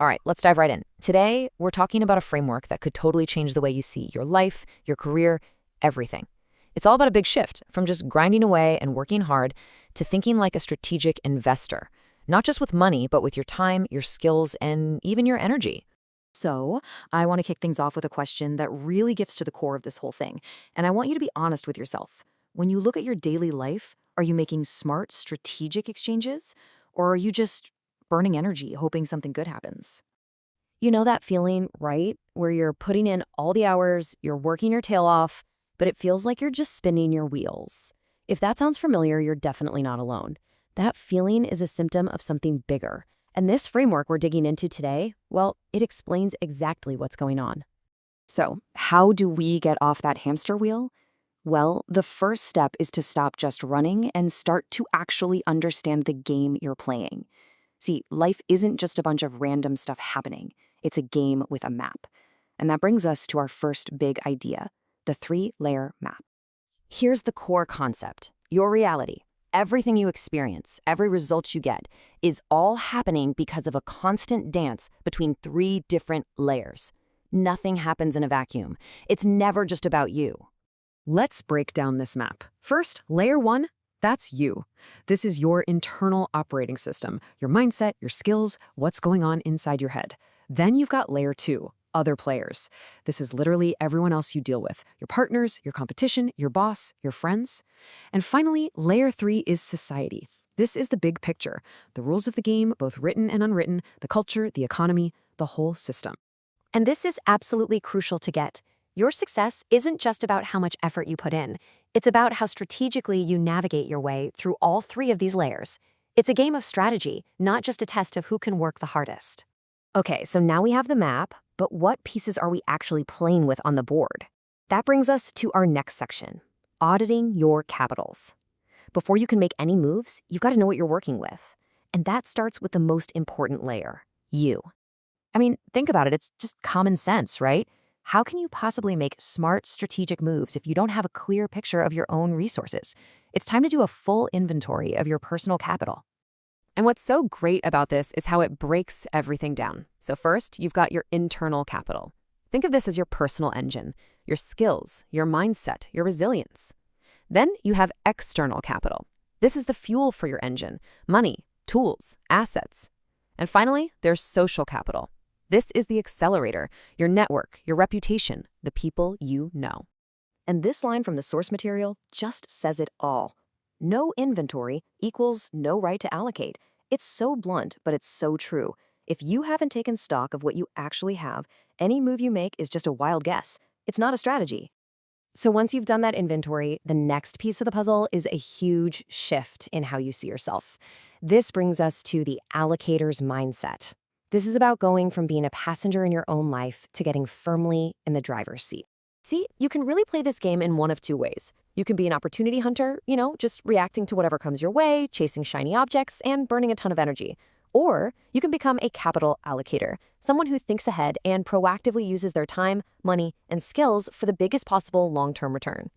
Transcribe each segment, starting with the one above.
All right, let's dive right in. Today, we're talking about a framework that could totally change the way you see your life, your career, everything. It's all about a big shift from just grinding away and working hard to thinking like a strategic investor, not just with money, but with your time, your skills, and even your energy. So, I want to kick things off with a question that really gets to the core of this whole thing. And I want you to be honest with yourself. When you look at your daily life, are you making smart, strategic exchanges? Or are you just burning energy, hoping something good happens? You know that feeling, right? Where you're putting in all the hours, you're working your tail off, but it feels like you're just spinning your wheels. If that sounds familiar, you're definitely not alone. That feeling is a symptom of something bigger. And this framework we're digging into today, well, it explains exactly what's going on. So, how do we get off that hamster wheel? Well, the first step is to stop just running and start to actually understand the game you're playing. See, life isn't just a bunch of random stuff happening. It's a game with a map. And that brings us to our first big idea, the three-layer map. Here's the core concept. Your reality, everything you experience, every result you get, is all happening because of a constant dance between three different layers. Nothing happens in a vacuum. It's never just about you. Let's break down this map. First, layer one, that's you. This is your internal operating system, your mindset, your skills, what's going on inside your head. Then you've got layer two, other players. This is literally everyone else you deal with, your partners, your competition, your boss, your friends. And finally, layer three is society. This is the big picture, the rules of the game, both written and unwritten, the culture, the economy, the whole system. And this is absolutely crucial to get. Your success isn't just about how much effort you put in. It's about how strategically you navigate your way through all three of these layers. It's a game of strategy, not just a test of who can work the hardest. Okay, so now we have the map, but what pieces are we actually playing with on the board? That brings us to our next section, auditing your capitals. Before you can make any moves, you've got to know what you're working with. And that starts with the most important layer, you. I mean, think about it, it's just common sense, right? How can you possibly make smart, strategic moves if you don't have a clear picture of your own resources? It's time to do a full inventory of your personal capital. And what's so great about this is how it breaks everything down. So first, you've got your internal capital. Think of this as your personal engine, your skills, your mindset, your resilience. Then you have external capital. This is the fuel for your engine, money, tools, assets. And finally, there's social capital. This is the accelerator, your network, your reputation, the people you know. And this line from the source material just says it all. No inventory equals no right to allocate. It's so blunt, but it's so true. If you haven't taken stock of what you actually have, any move you make is just a wild guess. It's not a strategy. So once you've done that inventory, the next piece of the puzzle is a huge shift in how you see yourself. This brings us to the allocator's mindset. This is about going from being a passenger in your own life to getting firmly in the driver's seat. See, you can really play this game in one of two ways. You can be an opportunity hunter, just reacting to whatever comes your way, chasing shiny objects, and burning a ton of energy. Or you can become a capital allocator, someone who thinks ahead and proactively uses their time, money, and skills for the biggest possible long-term return.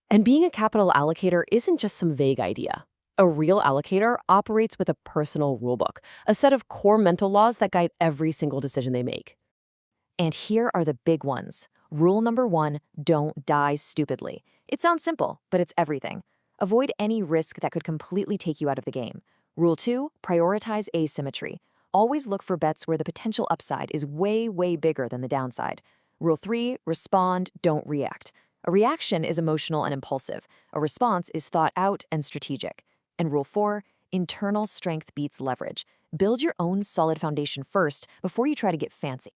And being a capital allocator isn't just some vague idea. A real allocator operates with a personal rulebook, a set of core mental laws that guide every single decision they make. And here are the big ones. Rule number one, don't die stupidly. It sounds simple, but it's everything. Avoid any risk that could completely take you out of the game. Rule two, prioritize asymmetry. Always look for bets where the potential upside is way, way bigger than the downside. Rule three, respond, don't react. A reaction is emotional and impulsive. A response is thought out and strategic. And rule four, internal strength beats leverage. Build your own solid foundation first before you try to get fancy.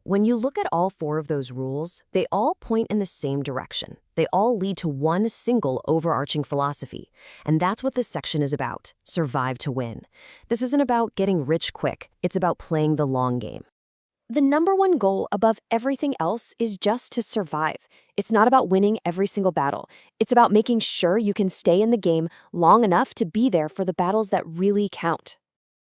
When you look at all four of those rules, they all point in the same direction. They all lead to one single overarching philosophy. And that's what this section is about, survive to win. This isn't about getting rich quick. It's about playing the long game. The number one goal above everything else is just to survive. It's not about winning every single battle. It's about making sure you can stay in the game long enough to be there for the battles that really count.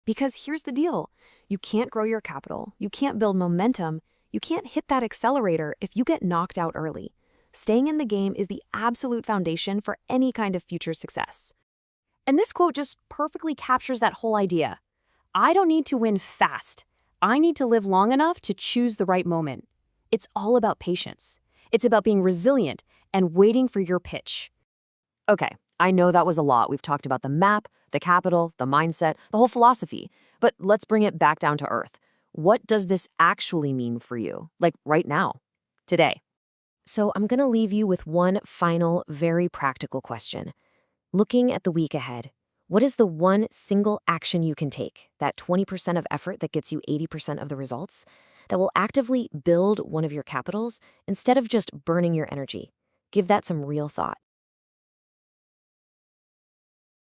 Because here's the deal. You can't grow your capital. You can't build momentum. You can't hit that accelerator if you get knocked out early. Staying in the game is the absolute foundation for any kind of future success. And this quote just perfectly captures that whole idea. I don't need to win fast. I need to live long enough to choose the right moment. It's all about patience. It's about being resilient and waiting for your pitch. Okay, I know that was a lot. We've talked about the map, the capital, the mindset, the whole philosophy. But let's bring it back down to earth. What does this actually mean for you? Like right now, today? So I'm going to leave you with one final, very practical question. Looking at the week ahead, what is the one single action you can take, that 20% of effort that gets you 80% of the results, that will actively build one of your capitals instead of just burning your energy? Give that some real thought.